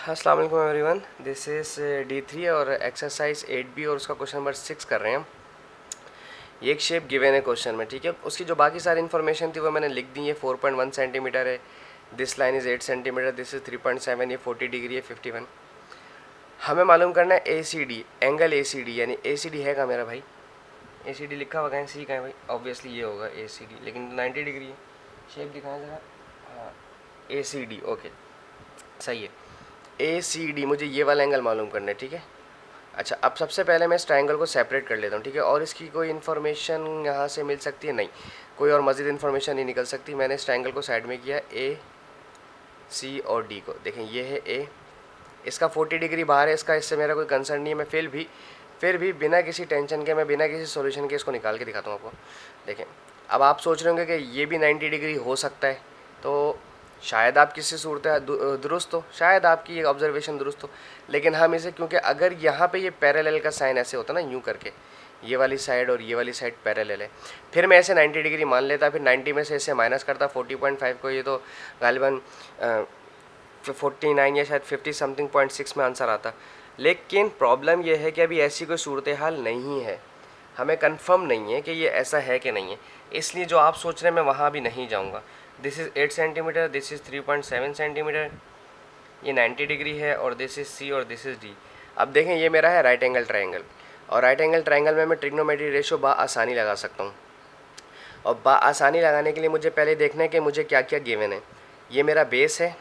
अस्सलाम वालेकुम everyone, this is D3 और एक्सरसाइज 8B और उसका क्वेश्चन नंबर 6 कर रहे हैं हम। ये एक शेप गिवन है क्वेश्चन में, ठीक है। उसकी जो बाकी सारी इन्फॉर्मेशन थी वो मैंने लिख दी है। 4.1 सेंटीमीटर है, this line is 8 centimetre, this is 3.7, ये 40 डिग्री है, 51। हमें मालूम करना है ACD, एंगल ACD, यानी ACD है का मेरा भाई? ACD लिखा हुआ कहीं, सी का है भाई? ऑब्वियसली ये होगा ACD, लेकिन 90 डिग्री है। शेप दिखाएं ज़रा। हाँ, ACD, ओके, सही है। ACD, मुझे ये वाला एंगल मालूम करना है, ठीक है। अच्छा, अब सबसे पहले मैं इस ट्रायंगल को सेपरेट कर लेता हूँ, ठीक है। और इसकी कोई इन्फॉर्मेशन यहाँ से मिल सकती है? नहीं, कोई और मज़ीद इन्फॉर्मेशन नहीं निकल सकती। मैंने इस ट्रायंगल को साइड में किया, AC और D को। देखें, ये है A, इसका 40 डिग्री बाहर है, इसका इससे मेरा कोई कंसर्न नहीं है। मैं फिर भी बिना किसी टेंशन के, मैं बिना किसी सोल्यूशन के इसको निकाल के दिखाता हूँ आपको। देखें, अब आप सोच रहे होंगे कि ये भी 90 डिग्री हो सकता है, तो शायद आपकी से सूरत दुरुस्त हो, शायद आपकी ये ऑब्जर्वेशन दुरुस्त हो। लेकिन हम इसे, क्योंकि अगर यहाँ पे ये पैरेलल का साइन ऐसे होता ना, यूँ करके, ये वाली साइड और ये वाली साइड पैरेलल है, फिर मैं ऐसे 90 डिग्री मान लेता, फिर 90 में से इसे माइनस करता 40.5 को, ये तो गालिबन 49 या शायद 50 समथिंग .6 में आंसर आता। लेकिन प्रॉब्लम यह है कि अभी ऐसी कोई सूरत हाल नहीं है, हमें कंफर्म नहीं है कि ये ऐसा है कि नहीं है। इसलिए जो आप सोच रहे हैं मैं वहाँ भी नहीं जाऊँगा। This is 8 centimetre, this is 3.7 centimetre, ये 90 डिग्री है, और दिस इज़ C और दिस इज़ D। अब देखें, ये मेरा है राइट एंगल ट्रायंगल, और राइट एंगल ट्रायंगल में मैं ट्रिग्नोमेट्री रेशो आसानी लगा सकता हूँ। और आसानी लगाने के लिए मुझे पहले देखना है कि मुझे क्या क्या गिवन है। ये मेरा बेस है,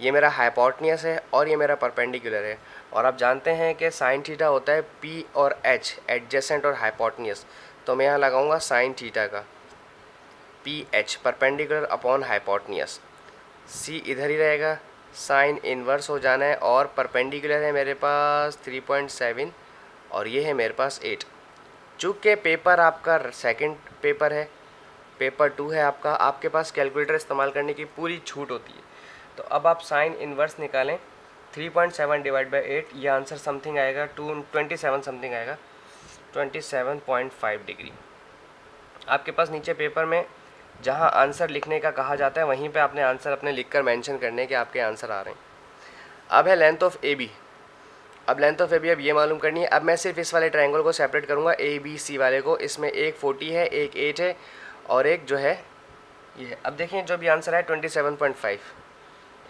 ये मेरा हाइपोटेन्यूस है, और ये मेरा परपेंडिकुलर है। और आप जानते हैं कि साइन थीटा होता है P और H, एडजेसेंट और हाइपोटेन्यूस। तो मैं यहाँ लगाऊंगा साइन थीटा का PH, perpendicular upon hypotenuse. C इधर ही रहेगा, साइन इन्वर्स हो जाना है, और परपेंडिकुलर है मेरे पास 3.7 और ये है मेरे पास 8। चूँकि पेपर आपका सेकंड पेपर है, पेपर 2 है आपका, आपके पास कैलकुलेटर इस्तेमाल करने की पूरी छूट होती है। तो अब आप साइन इन्वर्स निकालें, 3.7 डिवाइड बाई 8, ये आंसर समथिंग आएगा 27 समथिंग आएगा, 27.5 डिग्री। आपके पास नीचे पेपर में जहाँ आंसर लिखने का कहा जाता है, वहीं पे आपने आंसर अपने लिखकर मेंशन करने के आपके आंसर आ रहे हैं। अब है लेंथ ऑफ AB। अब लेंथ ऑफ AB अब ये मालूम करनी है। अब मैं सिर्फ इस वाले ट्रायंगल को सेपरेट करूँगा, ABC वाले को। इसमें एक 40 है, एक 8 है, और एक जो है ये है। अब देखिए, जो भी आंसर है 27.5,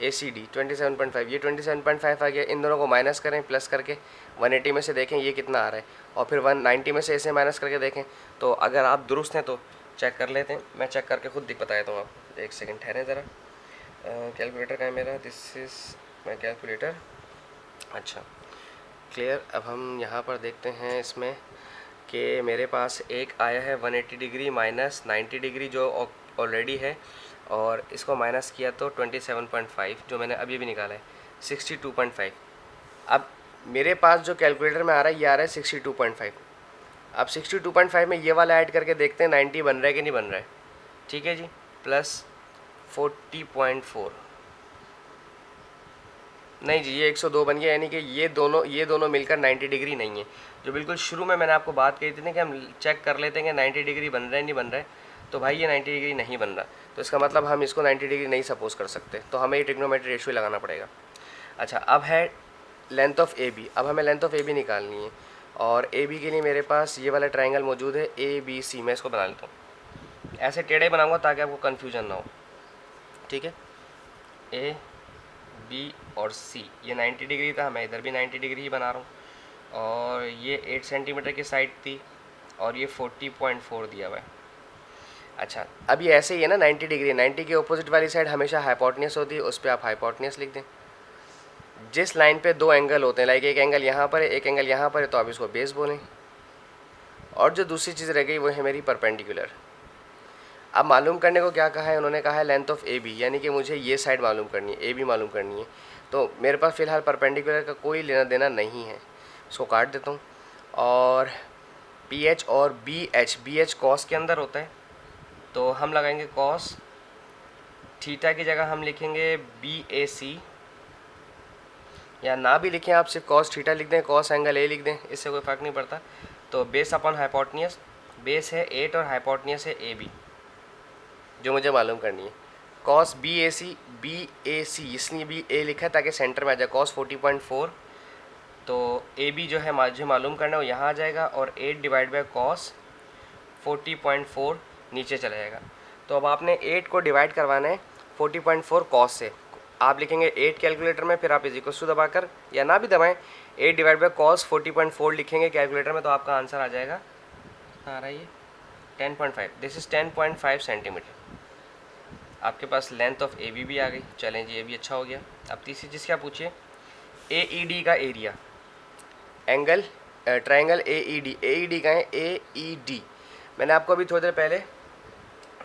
ACD 27.5, ये 27.5 आ गया। इन दोनों को माइनस करें प्लस करके, 180 में से देखें ये कितना आ रहा है, और फिर 190 में से इसे माइनस करके देखें। तो अगर आप दुरुस्त हैं तो चेक कर लेते हैं, मैं चेक करके खुद दिख बताता हूँ आपको। एक सेकंड ठहरें ज़रा। कैलकुलेटर का है मेरा, दिस इज़ माई कैलकुलेटर। अच्छा, क्लियर। अब हम यहाँ पर देखते हैं इसमें कि मेरे पास एक आया है 180 डिग्री माइनस 90 डिग्री, जो ऑलरेडी है, और इसको माइनस किया तो 27.5, जो मैंने अभी भी निकाला है 62.5। अब मेरे पास जो कैलकुलेटर में आ रहा है, ये आ रहा है 62.5। अब 62.5 में ये वाला ऐड करके देखते हैं 90 बन रहा है कि नहीं बन रहा है। ठीक है जी, प्लस 40.4, नहीं जी, ये 102 बन गया, यानी कि ये दोनों मिलकर 90 डिग्री नहीं है। जो बिल्कुल शुरू में मैंने आपको बात कही थी ना कि हम चेक कर लेते हैं कि 90 डिग्री बन रहा है नहीं बन रहा है, तो भाई ये 90 डिग्री नहीं बन रहा, तो इसका मतलब हम इसको 90 डिग्री नहीं सपोज कर सकते, तो हमें ये ट्रिग्नोमेट्री रेशियो लगाना पड़ेगा। अच्छा, अब है लेंथ ऑफ AB। अब हमें लेंथ ऑफ AB निकालनी है, और AB के लिए मेरे पास ये वाला ट्राइंगल मौजूद है ABC। मैं इसको बना लेता हूँ, ऐसे टेढ़े बनाऊँगा ताकि आपको कन्फ्यूजन ना हो, ठीक है। AB और C, ये 90 डिग्री था, मैं इधर भी 90 डिग्री ही बना रहा हूँ, और ये 8 सेंटीमीटर की साइड थी, और ये 40.4 दिया हुआ है। अच्छा, अब ये ऐसे ही है ना, 90 डिग्री, 90 के अपोजिट वाली साइड हमेशा हाइपोटेन्यूस होती है, उस पर आप हाइपोटेन्यूस लिख दें। जिस लाइन पे दो एंगल होते हैं, लाइक एक एंगल यहाँ पर है, एक एंगल यहाँ पर है, तो आप इसको बेस बोलें। और जो दूसरी चीज़ रह गई वो है मेरी परपेंडिकुलर। अब मालूम करने को क्या कहा है उन्होंने, कहा है लेंथ ऑफ AB, यानी कि मुझे ये साइड मालूम करनी है, AB मालूम करनी है। तो मेरे पास फ़िलहाल परपेंडिकुलर का कोई लेना देना नहीं है, इसको काट देता हूँ। और PH और BH कॉस के अंदर होता है, तो हम लगाएंगे कॉस थीटा की जगह हम लिखेंगे BAC, या ना भी लिखें आप, सिर्फ कॉस थीटा लिख दें, कॉस एंगल A लिख दें, इससे कोई फ़र्क नहीं पड़ता। तो बेस अपॉन हाइपोटेन्यूस, बेस है 8 और हाइपोटेन्यूस है AB, जो मुझे मालूम करनी है। कॉस BAC इसलिए भी A लिखा है ताकि सेंटर में आ जाए, कॉस 40.4। तो AB जो है मुझे मालूम करना है वो यहाँ आ जाएगा और 8 डिवाइड बाय कॉस 40.4 नीचे चला जाएगा। तो अब आपने 8 को डिवाइड करवाना है 40.4 कॉस से। आप लिखेंगे 8 कैलकुलेटर में, फिर आप इज इक्वल्स टू दबाकर या ना भी दबाएं 8 डिवाइड बाय कॉस 40.4 लिखेंगे कैलकुलेटर में, तो आपका आंसर आ जाएगा, आ रहा है ये 10.5। This is 10.5 centimetre. आपके पास लेंथ ऑफ AB भी आ गई। चलें जी, ये भी अच्छा हो गया। अब तीसरी चीज़ क्या पूछिए, AED का एरिया, एंगल ट्रायंगल AED का है AED। मैंने आपको अभी थोड़ी देर पहले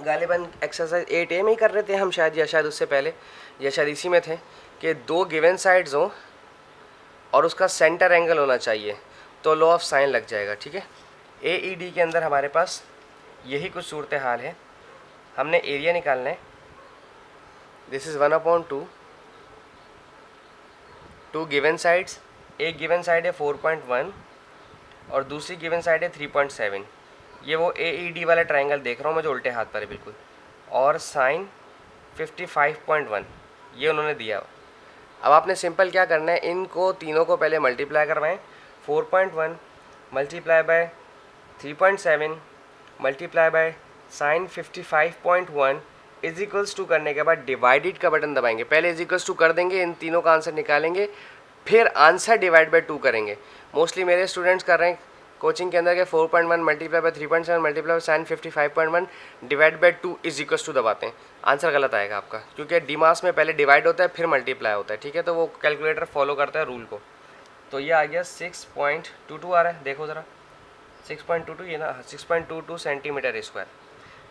गालिबन एक्सरसाइज 8A में ही कर रहे थे हम शायद, या शायद उससे पहले, या शायद इसी में थे, कि दो गिवन साइड्स हों और उसका सेंटर एंगल होना चाहिए तो लॉ ऑफ साइन लग जाएगा। ठीक है, AED के अंदर हमारे पास यही कुछ सूरत हाल है। हमने एरिया निकालना है, this is 1/2, two given sides, एक गिवन साइड है 4.1 और दूसरी गिवन साइड है 3.7। ये वो AED वाला ट्रायंगल देख रहा हूँ मैं जो उल्टे हाथ पर है बिल्कुल, और साइन 55.1 ये उन्होंने दिया। अब आपने सिंपल क्या करना है, इनको तीनों को पहले मल्टीप्लाई करवाएं, 4.1 multiply by 3.7 multiply by sine 55.1 is equals to करने के बाद डिवाइडेड का बटन दबाएंगे। पहले इज इक्वल्स टू कर देंगे, इन तीनों का आंसर निकालेंगे, फिर आंसर डिवाइड बाय 2 करेंगे। मोस्टली मेरे स्टूडेंट्स कर रहे हैं कोचिंग के अंदर के 4.1 multiply by 3.7 multiply by sine 55.1 divide by 2 is equals to दबाते हैं, आंसर गलत आएगा आपका, क्योंकि डिमास में पहले डिवाइड होता है फिर मल्टीप्लाई होता है। ठीक है, तो वो कैलकुलेटर फॉलो करता है रूल को। तो ये आ गया 6.22 आ रहा है, देखो ज़रा 6.22, ये ना 6.22 सेंटीमीटर स्क्वायर।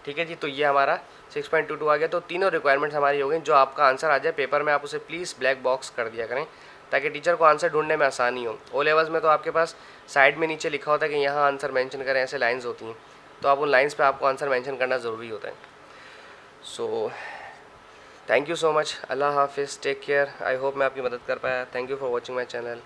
ठीक है जी, तो ये हमारा 6.22 आ गया। तो तीनों रिक्वायरमेंट्स हमारी हो गई। जो आपका आंसर आ जाए पेपर में आप उसे प्लीज़ ब्लैक बॉक्स कर दिया करें ताकि टीचर को आंसर ढूंढने में आसानी हो। ओ लेवल्स में तो आपके पास साइड में नीचे लिखा होता है कि यहाँ आंसर मेंशन करें, ऐसे लाइंस होती हैं, तो आप उन लाइंस पे आपको आंसर मेंशन करना ज़रूरी होता है। So thank you so much, अल्लाह हाफिज़, टेक केयर। आई होप मैं आपकी मदद कर पाया। Thank you for watching my channel.